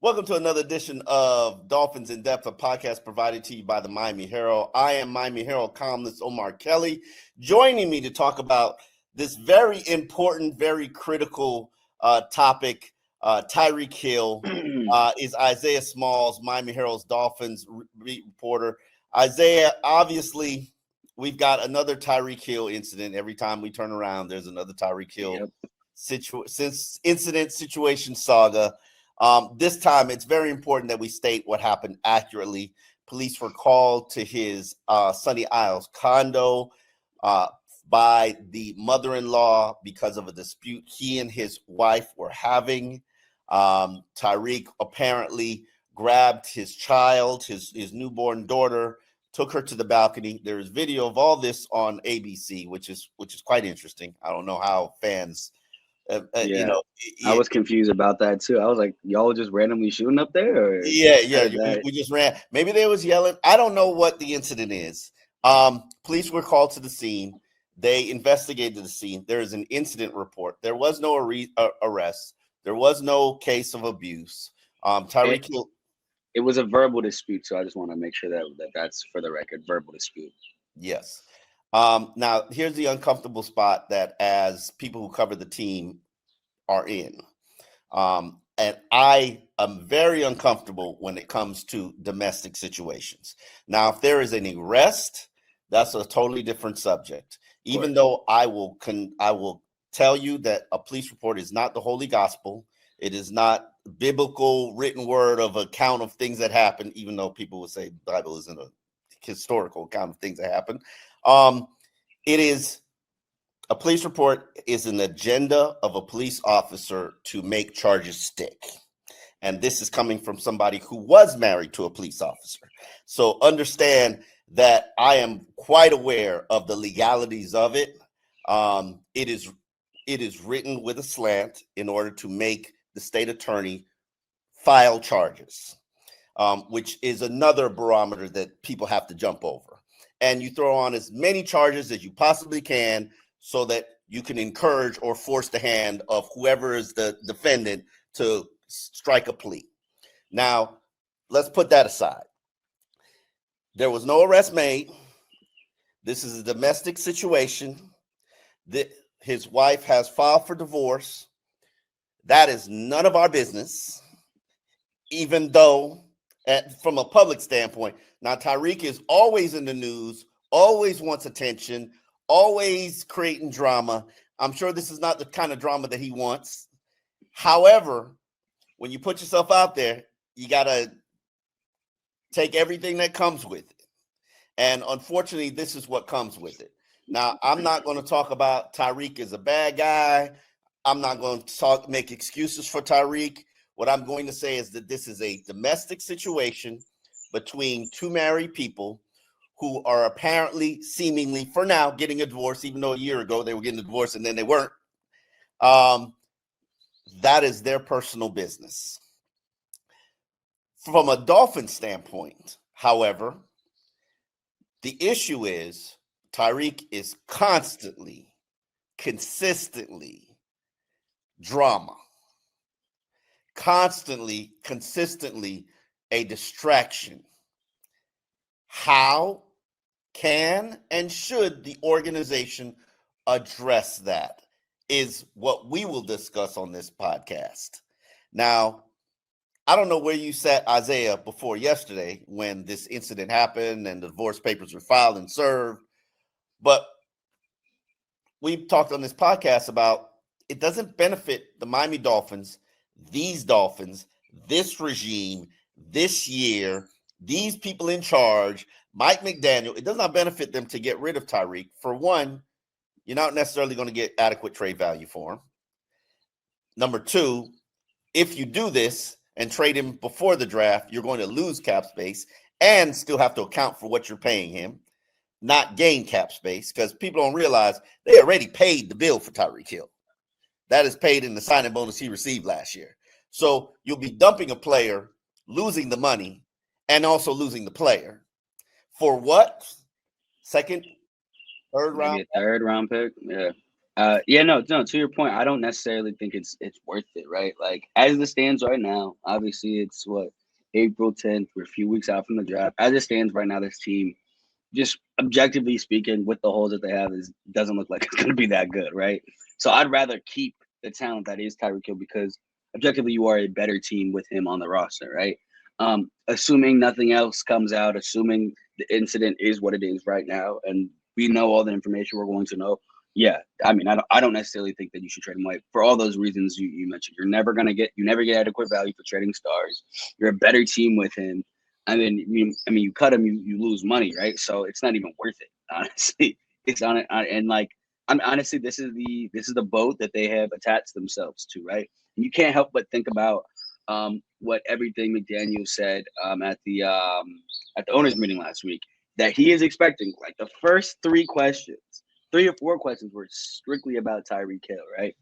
Welcome to another edition of Dolphins In Depth, a podcast provided to you by the Miami Herald. I am Miami Herald columnist Omar Kelly. Joining me to talk about this very important, very critical topic, Tyreek Hill, is Isaiah Smalls, Miami Herald's Dolphins reporter. Isaiah, obviously, we've got another Tyreek Hill incident. Every time we turn around, there's another Tyreek Hill situation saga. This time, it's very important that we state what happened accurately. Police were called to his Sunny Isles condo by the mother-in-law because of a dispute he and his wife were having. Tyreek apparently grabbed his child, his newborn daughter, took her to the balcony. There is video of all this on ABC, which is quite interesting. I don't know how fans. I was confused about that too. I was like, y'all just randomly shooting up there? Or we just ran. Maybe they was yelling. I don't know what the incident is. Police were called to the scene. They investigated the scene. There is an incident report. There was no arrest. There was no case of abuse. Tyreek Hill. It was a verbal dispute, so I just want to make sure that's for the record, verbal dispute. Yes. Now, here's the uncomfortable spot that as people who cover the team are in. And I am very uncomfortable when it comes to domestic situations. Now, if there is an arrest, that's a totally different subject. Even though I will tell you that a police report is not the holy gospel. It is not biblical written word of account of things that happen, even though people would say the Bible isn't a historical account of things that happen. It is a police report is an agenda of a police officer to make charges stick. And this is coming from somebody who was married to a police officer. So understand that I am quite aware of the legalities of it. It is written with a slant in order to make the state attorney file charges, which is another barometer that people have to jump over. And you throw on as many charges as you possibly can so that you can encourage or force the hand of whoever is the defendant to strike a plea. Now, let's put that aside. There was no arrest made. This is a domestic situation. His wife has filed for divorce. That is none of our business, even though from a public standpoint. Now, Tyreek is always in the news, always wants attention, always creating drama. I'm sure this is not the kind of drama that he wants. However, when you put yourself out there, you got to take everything that comes with it. And unfortunately, this is what comes with it. Now, I'm not going to talk about Tyreek as a bad guy. I'm not going to make excuses for Tyreek. What I'm going to say is that this is a domestic situation between two married people who are apparently, seemingly, for now, getting a divorce, even though a year ago they were getting a divorce and then they weren't. That is their personal business. From a Dolphin standpoint, however, the issue is Tyreek is constantly, consistently drama. Constantly, consistently a distraction. How can and should the organization address that is what we will discuss on this podcast. Now, I don't know where you sat, Isaiah, before yesterday when this incident happened and the divorce papers were filed and served, but we've talked on this podcast about it doesn't benefit the Miami Dolphins, these Dolphins, this regime, this year, these people in charge, Mike McDaniel. It does not benefit them to get rid of Tyreek. For one, you're not necessarily going to get adequate trade value for him. Number two, if you do this and trade him before the draft, you're going to lose cap space and still have to account for what you're paying him, not gain cap space, because people don't realize they already paid the bill for Tyreek Hill. That is paid in the signing bonus he received last year. So you'll be dumping a player, losing the money, and also losing the player. For what? Second, third round? Maybe a third round pick? Yeah. No. To your point, I don't necessarily think it's worth it, right? Like as it stands right now, obviously it's what April 10th. We're a few weeks out from the draft. As it stands right now, this team, just objectively speaking, with the holes that they have, doesn't look like it's going to be that good, right? So I'd rather keep the talent that is Tyreek Hill because objectively you are a better team with him on the roster, right? Assuming nothing else comes out, assuming the incident is what it is right now, and we know all the information we're going to know. Yeah, I mean, I don't necessarily think that you should trade him away for all those reasons you mentioned. You never get adequate value for trading stars. You're a better team with him. I mean, you cut him, you lose money, right? So it's not even worth it, honestly. It's on it, and like, I'm honestly, this is the boat that they have attached themselves to, right? And you can't help but think about what everything McDaniel said at the owners meeting last week, that he is expecting like the first three or four questions were strictly about Tyreek Hill, right?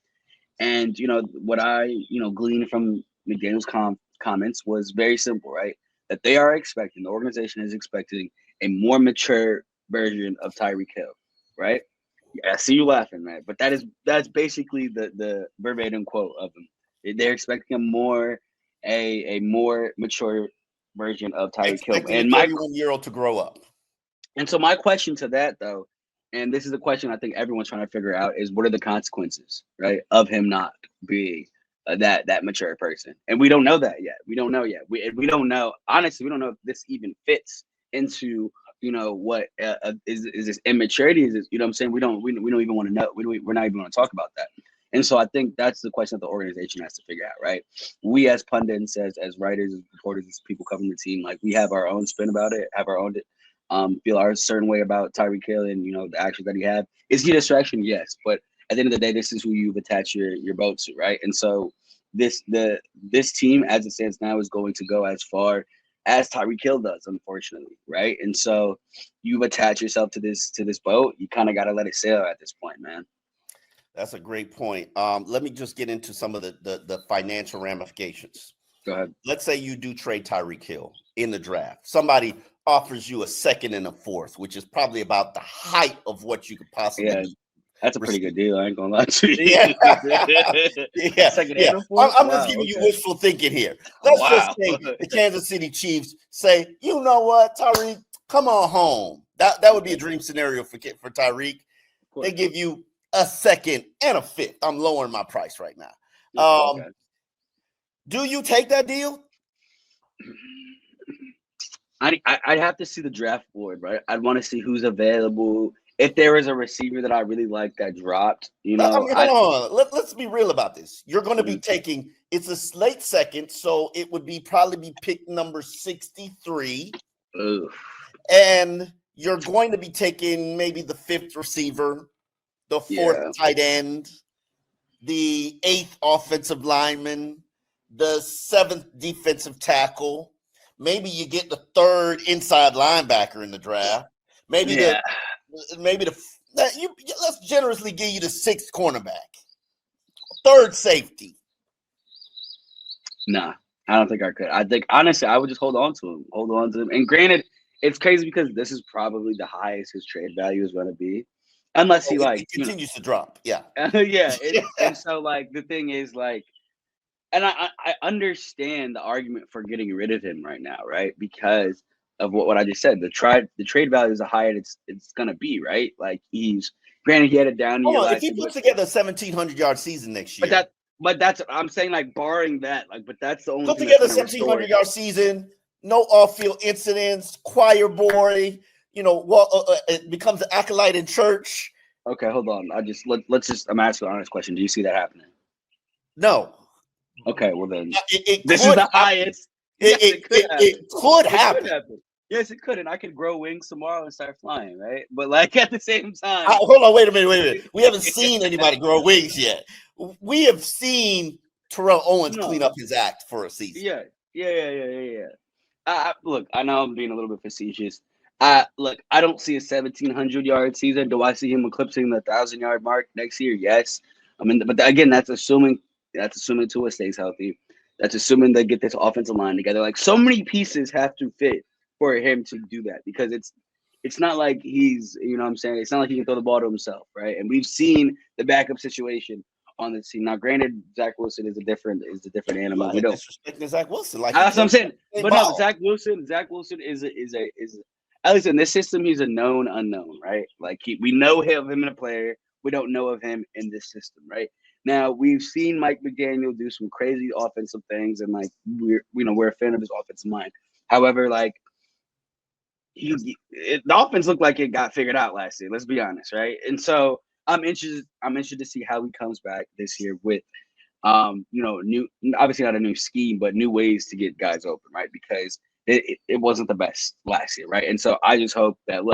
And what I gleaned from McDaniel's comments was very simple, right? That the organization is expecting a more mature version of Tyreek Hill, right? Yeah, I see you laughing, man, but that's basically the verbatim quote of him. They're expecting a more mature version of Tyreek Hill, and a 31-year-old to grow up. And so my question to that, though, and this is a question I think everyone's trying to figure out, is what are the consequences, right, of him not being that mature person? And we don't know that yet. We don't know yet. We don't know. Honestly, we don't know if this even fits into what is this immaturity? Is this, what I'm saying? We don't even want to know. We're not even going to talk about that. And so I think that's the question that the organization has to figure out, right? We as pundits, as writers, as reporters, as people covering the team, like we have our own spin about it, have our own feel our certain way about Tyreek Hill and the actions that he had. Is he a distraction? Yes, but at the end of the day, this is who you've attached your boat to, right? And so this team, as it stands now, is going to go as far as Tyreek Hill does, unfortunately, right? And so you've attached yourself to this boat. You kind of got to let it sail at this point, man. That's a great point. Let me just get into some of the financial ramifications. Go ahead. Let's say you do trade Tyreek Hill in the draft. Somebody offers you a second and a fourth, which is probably about the height of what you could possibly do. That's a pretty good deal. I ain't gonna lie to you. Yeah. I'm just giving you wishful thinking here. Let's just say the Kansas City Chiefs say, you know what, Tyreek, come on home. That would be a dream scenario for Tyreek. They give you a second and a fifth. I'm lowering my price right now. Do you take that deal? I'd have to see the draft board, right? I'd want to see who's available. If there is a receiver that I really like that dropped, hold on. Let's be real about this. You're going to be taking, it's a late second, so it would probably be pick number 63. Oof. And you're going to be taking maybe the fifth receiver, the fourth tight end, the eighth offensive lineman, the seventh defensive tackle. Maybe you get the third inside linebacker in the draft. Let's generously give you the sixth cornerback, third safety. Nah, I don't think I could. I think honestly, I would just hold on to him. And granted, it's crazy because this is probably the highest his trade value is going to be, unless he it continues to drop. Yeah, And so the thing is and I understand the argument for getting rid of him right now, right? Because of what I just said, the trade value is the highest it's gonna be, right? He's granted he had a down year. If he puts together a 1,700-yard season next year, but that's I'm saying barring that, but that's the only put together a 1,700-yard season, no off-field incidents, choir boy, it becomes an acolyte in church. Okay, hold on. I'm asking an honest question. Do you see that happening? No. Okay, well then, this is the highest. It could happen. Yes, it could, and I could grow wings tomorrow and start flying, right? But at the same time, hold on, wait a minute. We haven't seen anybody grow wings yet. We have seen Terrell Owens clean up his act for a season. Yeah. Look, I know I'm being a little bit facetious. Look, I don't see a 1,700-yard season. Do I see him eclipsing the 1,000-yard mark next year? Yes. I mean, but again, that's assuming Tua stays healthy. That's assuming they get this offensive line together. So many pieces have to fit for him to do that because it's it's not like he's, you know what I'm saying? It's not like he can throw the ball to himself, right? And we've seen the backup situation on the team. Now, granted, Zach Wilson is a different animal. We don't disrespecting Zach Wilson. Like that's what I'm saying. But no, ball. Zach Wilson is at least in this system, he's a known unknown, right? Like we know him in a player. We don't know of him in this system, right? Now we've seen Mike McDaniel do some crazy offensive things, and like we're a fan of his offensive mind. However, like the offense looked like it got figured out last year. Let's be honest, right? And so I'm interested to see how he comes back this year with new, obviously not a new scheme, but new ways to get guys open, right? Because it wasn't the best last year, right? And so I just hope that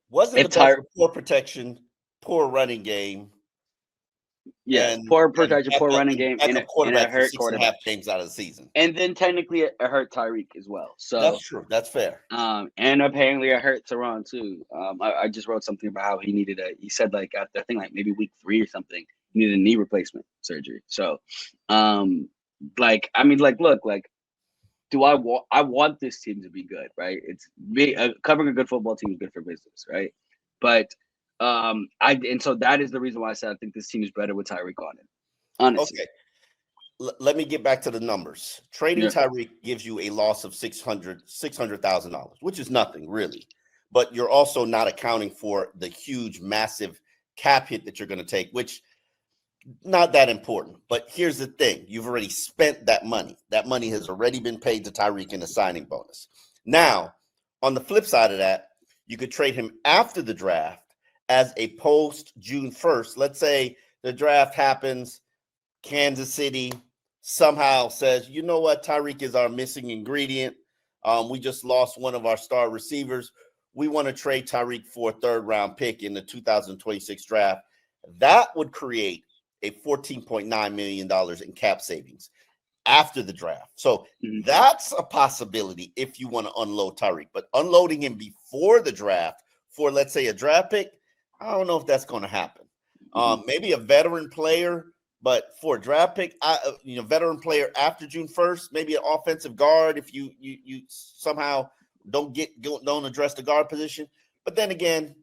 wasn't the best, poor protection, poor running game. Yeah, poor protection, poor running game, and it hurt quarterback games out of the season. And then technically it hurt Tyreek as well. So that's true. That's fair. And apparently it hurt Teron too. I just wrote something about how he needed he said like I think like maybe week 3 or something, he needed a knee replacement surgery. So look, do I want this team to be good, right? It's covering a good football team is good for business, right? But so that is the reason why I said I think this team is better with Tyreek on it. Honestly. Okay. Let me get back to the numbers. Trading Tyreek gives you a loss of $600,000, which is nothing really. But you're also not accounting for the huge, massive cap hit that you're going to take, which not that important. But here's the thing. You've already spent that money. That money has already been paid to Tyreek in a signing bonus. Now, on the flip side of that, you could trade him after the draft as a post June 1st. Let's say the draft happens, Kansas City somehow says, you know what, Tyreek is our missing ingredient. We just lost one of our star receivers. We want to trade Tyreek for a 3rd-round pick in the 2026 draft. That would create a $14.9 million in cap savings after the draft. So that's a possibility if you want to unload Tyreek. But unloading him before the draft for, let's say, a draft pick, I don't know if that's going to happen. Maybe a veteran player, but for a draft pick, veteran player after June 1st, maybe an offensive guard if you somehow don't address the guard position. But then again,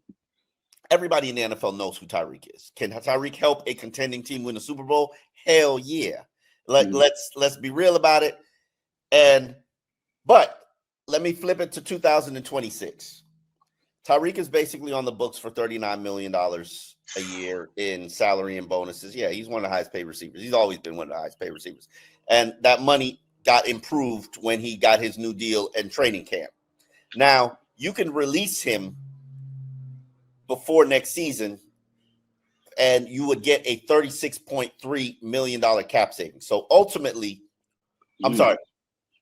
everybody in the NFL knows who Tyreek is. Can Tyreek help a contending team win a Super Bowl? Hell yeah. Let's be real about it. But let me flip it to 2026. Tyreek is basically on the books for $39 million a year in salary and bonuses. Yeah, he's one of the highest paid receivers. He's always been one of the highest paid receivers. And that money got improved when he got his new deal in training camp. Now, you can release him before next season, and you would get a $36.3 million cap savings. So ultimately, I'm sorry,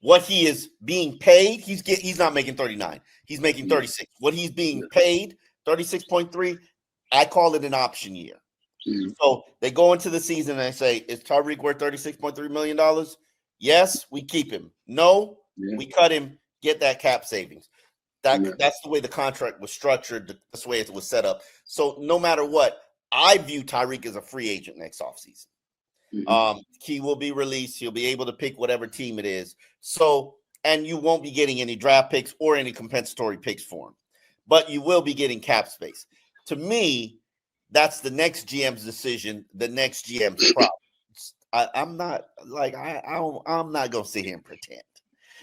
what he is being paid, he's not making 39. He's making 36. What he's being paid, 36.3, I call it an option year. So they go into the season and they say, is Tyreek worth $36.3 million? Yes, we keep him. No, we cut him, get that cap savings. That's the way the contract was structured. That's the way it was set up. So no matter what, I view Tyreek as a free agent next offseason. He will be released. He'll be able to pick whatever team it is. So, and you won't be getting any draft picks or any compensatory picks for him, but you will be getting cap space. To me, that's the next GM's decision, the next GM's problem. I'm not going to sit here and pretend.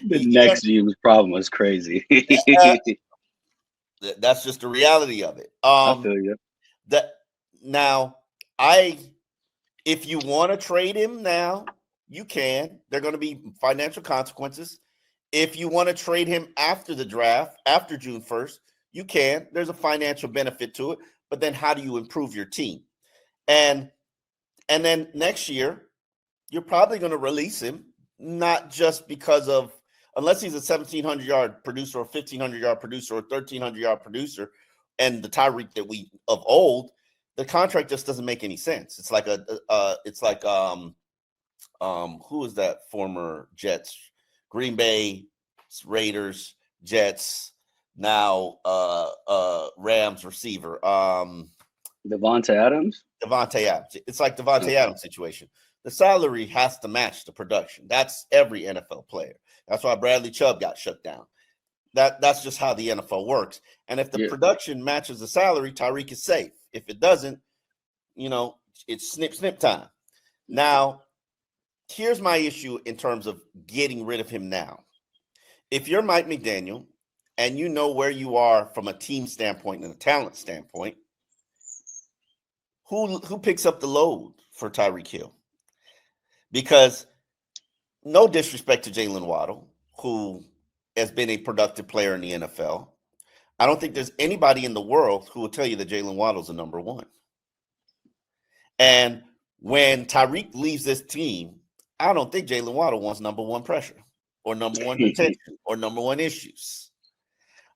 The next GM's problem was crazy. That's just the reality of it. I feel you. If you want to trade him now, you can. There are going to be financial consequences. If you want to trade him after the draft, after June 1st, you can. There's a financial benefit to it. But then how do you improve your team? And then next year, you're probably going to release him, not just because of, unless he's a 1,700-yard producer or 1,500-yard producer or 1,300-yard producer, and the Tyreek that we of old, the contract just doesn't make any sense. It's like who is that former Jets, Green Bay, Raiders, Jets, now Rams receiver, Devontae Adams. It's like Devontae Adams situation. The salary has to match the production. That's every NFL player. That's why Bradley Chubb got shut down. That's just how the NFL works. And if the production matches the salary, Tyreek is safe. If it doesn't, it's snip time. Now, here's my issue in terms of getting rid of him now. If you're Mike McDaniel and you know where you are from a team standpoint and a talent standpoint, who picks up the load for Tyreek Hill? Because no disrespect to Jalen Waddle, who has been a productive player in the NFL. I don't think there's anybody in the world who will tell you that Jalen Waddle's the number one. And when Tyreek leaves this team, I don't think Jalen Waddle wants number one pressure or number one attention or number one issues.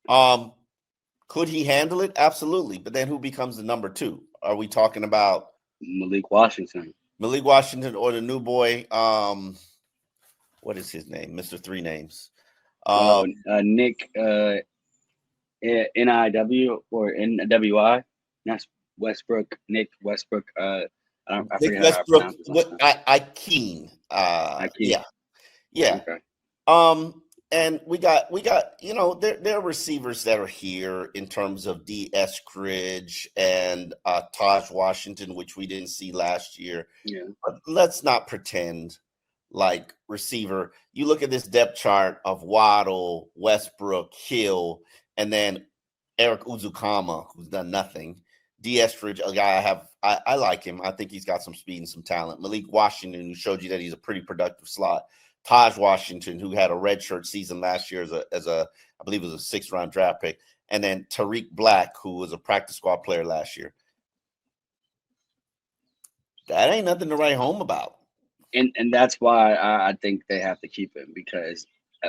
Could he handle it? Absolutely. But then who becomes the number two? Are we talking about Malik Washington? Malik Washington or the new boy? What is his name? Mr. Three Names. Nick NIW or NWI. That's Westbrook. Nick Westbrook. I forget how to pronounce it. Ikeen. Yeah. Okay. And we got there are receivers that are here in terms of D. Eskridge and Taj Washington, which we didn't see last year. Yeah. But let's not pretend like receiver. You look at this depth chart of Waddle, Westbrook, Hill, and then Eric Uzukama, who's done nothing. D. Eskridge, a guy I like him. I think he's got some speed and some talent. Malik Washington, who showed you that he's a pretty productive slot. Taj Washington, who had a redshirt season last year as a I believe it was a 6th round draft pick, and then Tyreek Black, who was a practice squad player last year. That ain't nothing to write home about. And that's why I think they have to keep him, because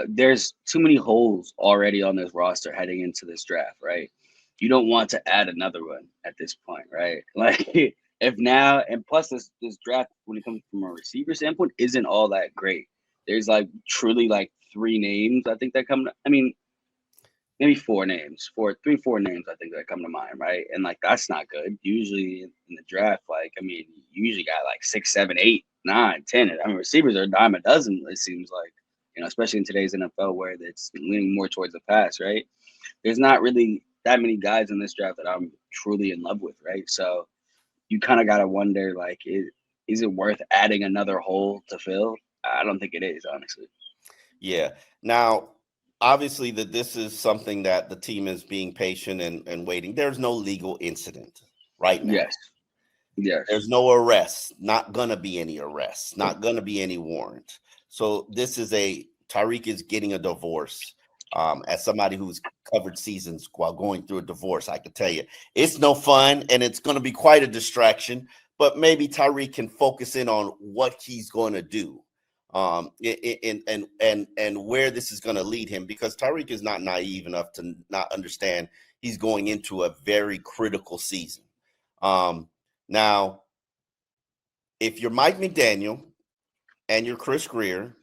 there's too many holes already on this roster heading into this draft, right? You don't want to add another one at this point, right? Like if now, and plus this draft, when it comes from a receiver standpoint, isn't all that great. There's like truly like 3 names I think that come to, I mean, maybe 4 names, 4 names I think that come to mind, right? And like that's not good. Usually in the draft, like I mean, you usually got like 6, 7, 8, 9, 10. I mean, receivers are a dime a dozen. It seems like, especially in today's NFL where it's leaning more towards the pass, right? There's not really that many guys in this draft that I'm truly in love with, right? So you kind of got to wonder, like, is it worth adding another hole to fill? I don't think it is, honestly. Yeah. Now, obviously, that this is something that the team is being patient and waiting. There's no legal incident right now. Yes. There's no arrest. Not gonna be any arrests. Not gonna be any warrant. So this is Tyreek is getting a divorce. As somebody who's covered seasons while going through a divorce, I can tell you it's no fun and it's going to be quite a distraction. But maybe Tyreek can focus in on what he's going to do, and where this is going to lead him, because Tyreek is not naive enough to not understand he's going into a very critical season. Now, if you're Mike McDaniel and you're Chris Greer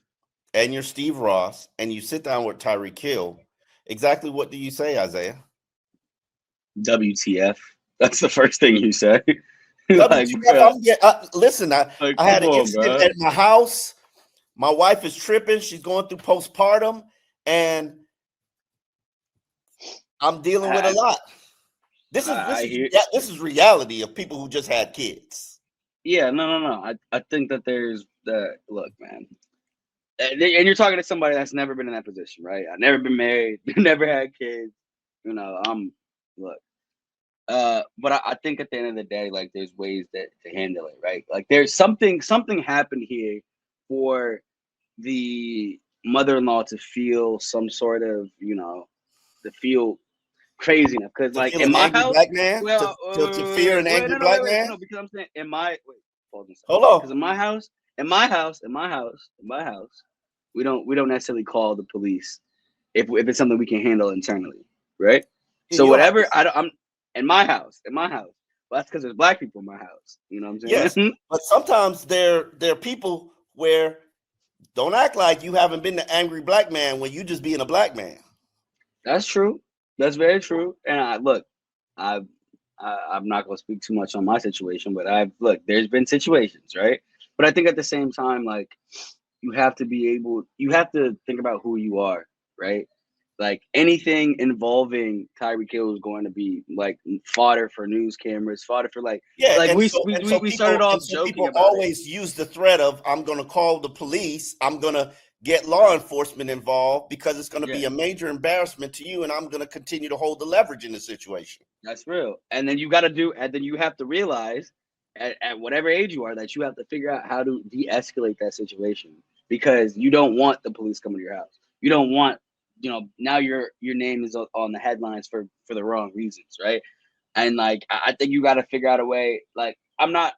and you're Steve Ross and you sit down with Tyreek Hill, exactly what do you say, Isaiah? WTF? That's the first thing you say. Listen, I had an incident at my house. My wife is tripping. She's going through postpartum, and I'm dealing with a lot. This is reality of people who just had kids. Yeah, no. I think that there's look, man. And you're talking to somebody that's never been in that position, right? I've never been married, never had kids. Look. But I think at the end of the day, like there's ways to handle it, right? Like there's something happened here for the mother-in-law to feel some sort of, to feel crazy enough. Because like in my house, black man, to fear an angry black man. No, because I'm saying in my hold on. Because in my house, we don't necessarily call the police if it's something we can handle internally, right? So whatever, I'm in my house. Well, that's because there's black people in my house. You know what I'm saying? Yes, but sometimes there are people where don't act like you haven't been the angry black man when you just being a black man. That's true. That's very true. And I'm not going to speak too much on my situation, but there's been situations, right? But I think at the same time, like you have to think about who you are, right? like anything involving Tyreek Hill is going to be like fodder for news cameras, fodder for Yeah, like and we so we and we so we started people and off so joking people about it. always use the threat of I'm going to call the police, I'm going to get law enforcement involved because it's going to Yeah, be a major embarrassment to you, and I'm going to continue to hold the leverage in the situation. that's real. And then you have to realize at whatever age you are that you have to figure out how to de-escalate that situation because you don't want the police coming to your house. You don't want, now your name is on the headlines for the wrong reasons, right? And like I think you got to figure out a way. Like I'm not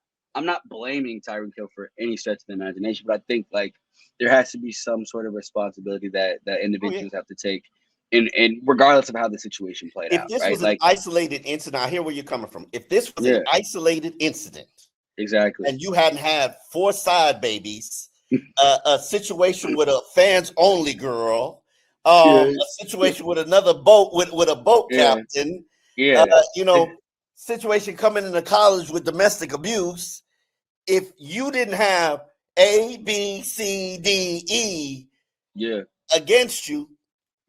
blaming Tyreek Hill for any stretch of the imagination, but I think like there has to be some sort of responsibility that Oh yeah. individuals have to take, in regardless of how the situation played If out, this right? was an Like isolated incident, I hear where you're coming from. If this was an yeah, isolated incident exactly. and you hadn't had four side babies, a situation with a fans only girl, a Yeah, situation with another boat with a boat yeah, captain, uh, yeah, you know, situation coming into college with domestic abuse. If you didn't have A, B, C, D, E yeah, against you,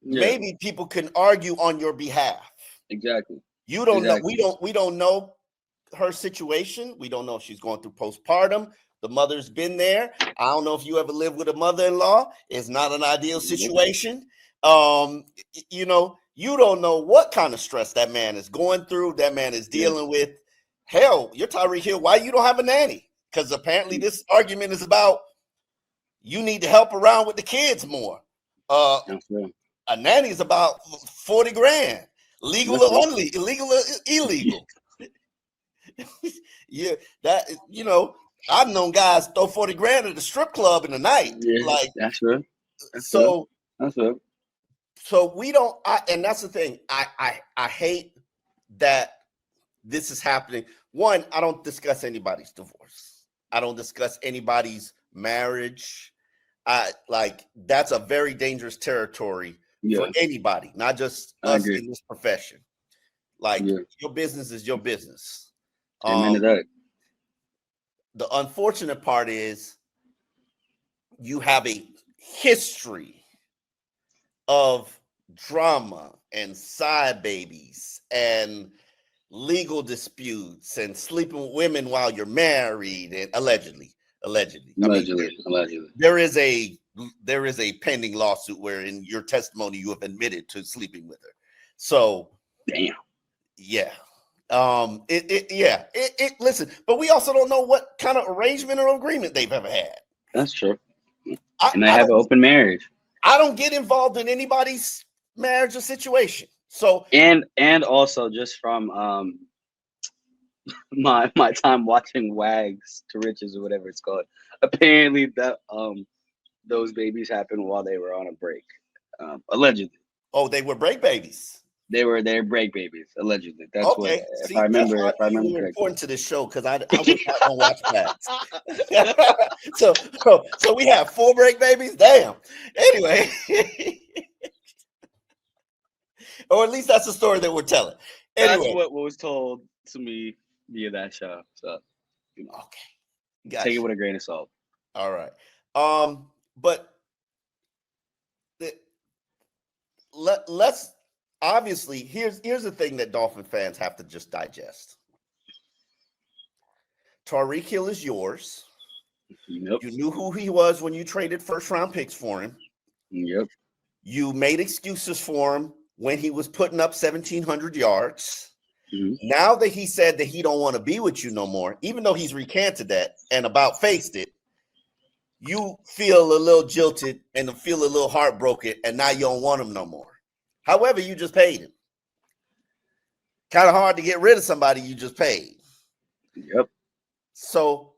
yeah, maybe people can argue on your behalf. exactly, You don't know. We exactly. don't know her situation. We don't know if she's going through postpartum. The mother's been there. I don't know if you ever lived with a mother-in-law. It's not an ideal Nope. situation. You don't know what kind of stress that man is going through, that man is Yeah, dealing with. Hell, you're Tyreek Hill. Why you don't have a nanny? Because apparently this argument is about you need to help around with the kids more. Uh, that's real. a nanny is about 40 grand, legal That's or real. unlegal, illegal or illegal. Yeah, I've known guys throw 40 grand at the strip club in the night. Yeah, Like, that's real. That's real. so That's real. we don't and that's the thing. I hate that this is happening. One, I don't discuss anybody's divorce. I don't discuss anybody's marriage. That's a very dangerous territory for Yeah, anybody, not just I us agree. in this profession. Like, Yeah, your business is your business. amen to Um, that. the unfortunate part is you have a history of drama and side babies and legal disputes and sleeping with women while you're married and allegedly. I mean, Allegedly, allegedly. there is a pending lawsuit where in your testimony you have admitted to sleeping with her. So Damn. yeah. Listen, but we also don't know what kind of arrangement or agreement they've ever had. That's true. I, And they I have don't an open marriage. I don't get involved in anybody's marriage or situation. So And also just from my time watching Wags to Riches or whatever it's called. Apparently that those babies happened while they were on a break. Allegedly. they were break babies. They're break babies, allegedly. That's what Okay, see, that's why I if I knew you remember were correctly. important to this show because I was not gonna watch facts. So we have four break babies. Damn. Anyway, or at least that's the story that we're telling. That's Anyway, what was told to me via that show. So okay, take it gotcha. with a grain of salt. All right. But the, let's obviously here's the thing that Dolphin fans have to just digest. Tyreek Hill is yours. Yep. You knew who he was when you traded first round picks for him. Yep. You made excuses for him when he was putting up 1,700 yards. Mm-hmm. Now that he said that he don't want to be with you no more, even though he's recanted that and about faced it, you feel a little jilted and feel a little heartbroken, and now you don't want him no more. However, you just paid him. Kind of hard to get rid of somebody you just paid. Yep. So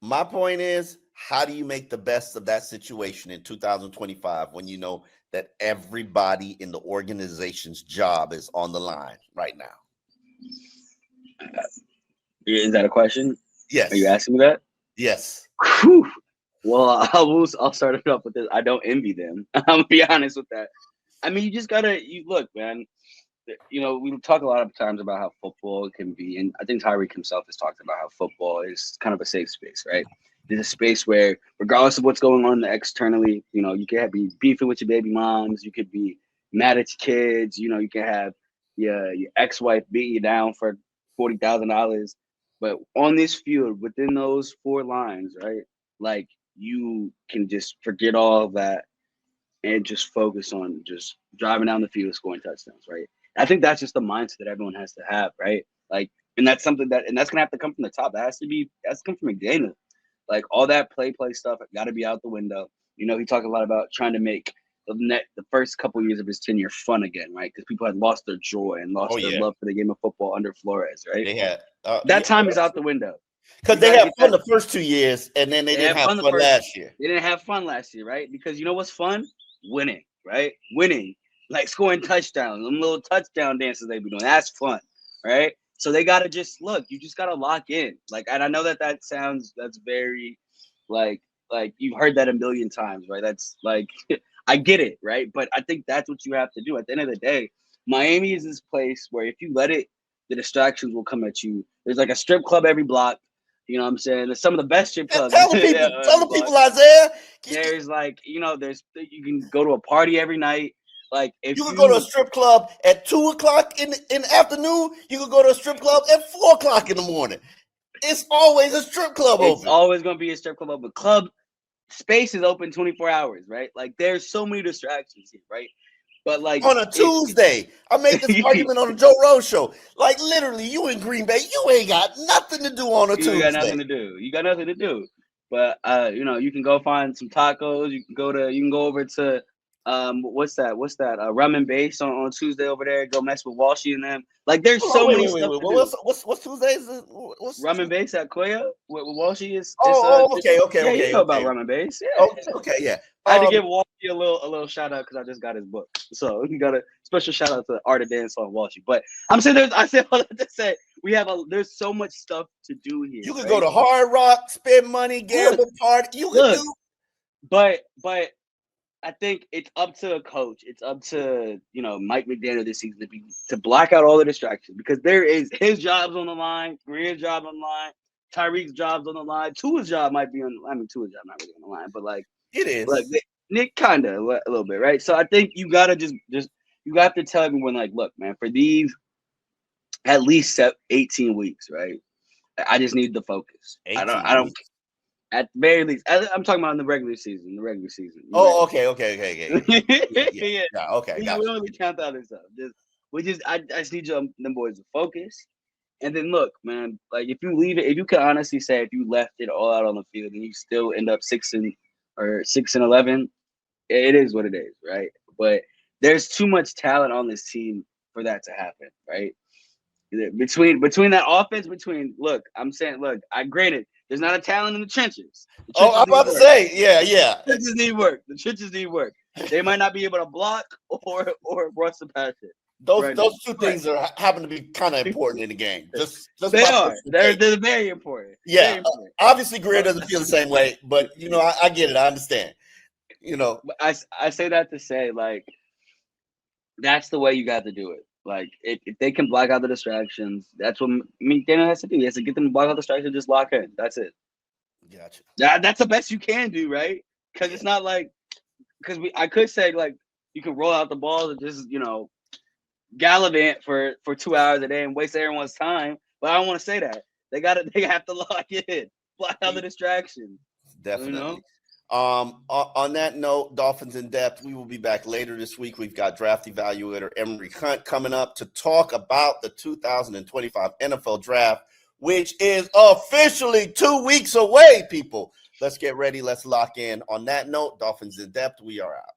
my point is, how do you make the best of that situation in 2025 when you know that everybody in the organization's job is on the line right now? Is that a question? Yes. Are you asking me that? Yes. Whew. Well, I'll start it off with this. I don't envy them. I'm gonna be honest with that. I mean, you just gotta look, man. We talk a lot of times about how football can be, and I think Tyreek himself has talked about how football is kind of a safe space, right? It's a space where, regardless of what's going on externally, you could be beefing with your baby moms, you could be, mad at your kids. You know, you can have your ex-wife beat you down for $40,000. But on this field, within those four lines, right? Like you can just forget all of that and just focus on just driving down the field, scoring touchdowns, right? I think that's just the mindset that everyone has to have, right? Like, and that's something that's gonna have to come from the top. That has to come from McDaniel. Like all that play stuff got to be out the window. You know, he talked a lot about trying to make the first couple of years of his tenure fun again, right? Because people had lost their joy and lost their love for the game of football under Flores, right? They had that time is out the window. Because they had fun the first 2 years, and then they didn't have fun last year. They didn't have fun last year, right? Because you know what's fun? Winning, right? Winning, like scoring touchdowns, them little touchdown dances they be doing. That's fun, right? So they gotta just look. You just gotta lock in. Like, and I know that's very, like you've heard that a million times, right? That's like, I get it, right? But I think that's what you have to do. At the end of the day, Miami is this place where if you let it, the distractions will come at you. There's like a strip club every block. You know what I'm saying? There's some of the best strip clubs. Tell the people, Isaiah. There's like, you know, you can go to a party every night. Like if you can go to a strip club at 2:00 in the afternoon, you can go to a strip club at 4:00 in the morning. It's always a strip club open. It's always gonna be a strip club open. Club space is open 24 hours, right? Like there's so many distractions here, right? But like on a Tuesday, I made this argument on the Joe Rose show. Like literally, you in Green Bay, you ain't got nothing to do on a Tuesday. You got nothing to do. But you know, you can go find some tacos. You can go over to what's that? Rum and Base on Tuesday over there. Go mess with Walshy and them. Like there's so many stuff. What's Tuesdays? Rum and Base at Koya with Walshy is. Okay. Yeah, you know about Rum and Base. Yeah. Okay, yeah. I had to give Walshy a little shout out because I just got his book. So you got a special shout out to Art of Dance on Walshy. But I'm saying I said all that to say there's so much stuff to do here. You could go to Hard Rock, spend money, gamble, party. You can do. But I think it's up to a coach. It's up to, you know, Mike McDaniel this season to block out all the distractions because there is his job's on the line, Green's job on the line, Tyreek's job's on the line, Tua's job might be on. I mean, Tua's job not really on the line, but like it is. Like Nick kind of a little bit, right? So I think you gotta just you got to tell everyone like, look, man, for these at least 18 weeks, right? I just need the focus. I don't. At the very least, I'm talking about in the regular season. Oh, okay. Yeah. Okay. We don't really count the other stuff. I just need them boys to focus. And then look, man, like if you leave it, if you can honestly say if you left it all out on the field and you still end up 6-11, it is what it is, right? But there's too much talent on this team for that to happen, right? Between that offense, I granted there's not a talent in the trenches. I'm about to say, yeah. The trenches need work. They might not be able to block or rush the passer. Those two things happen to be kind of important in the game. They are. They're very important. Yeah. Very important. Obviously, Greer doesn't feel the same way, but you know, I get it. I understand. You know, I say that to say like that's the way you got to do it. Like if they can block out the distractions, that's what McDaniel has to do. He has to get them to block out the distractions, just lock in. That's it. Gotcha. That's the best you can do, right? Because it's not like I could say like you can roll out the balls and just gallivant for 2 hours a day and waste everyone's time. But I don't want to say that. They have to lock in, block out the distractions. Definitely. You know? On that note, Dolphins in Depth, we will be back later this week. We've got draft evaluator Emery Hunt coming up to talk about the 2025 NFL Draft, which is officially 2 weeks away, people. Let's get ready. Let's lock in. On that note, Dolphins in Depth, we are out.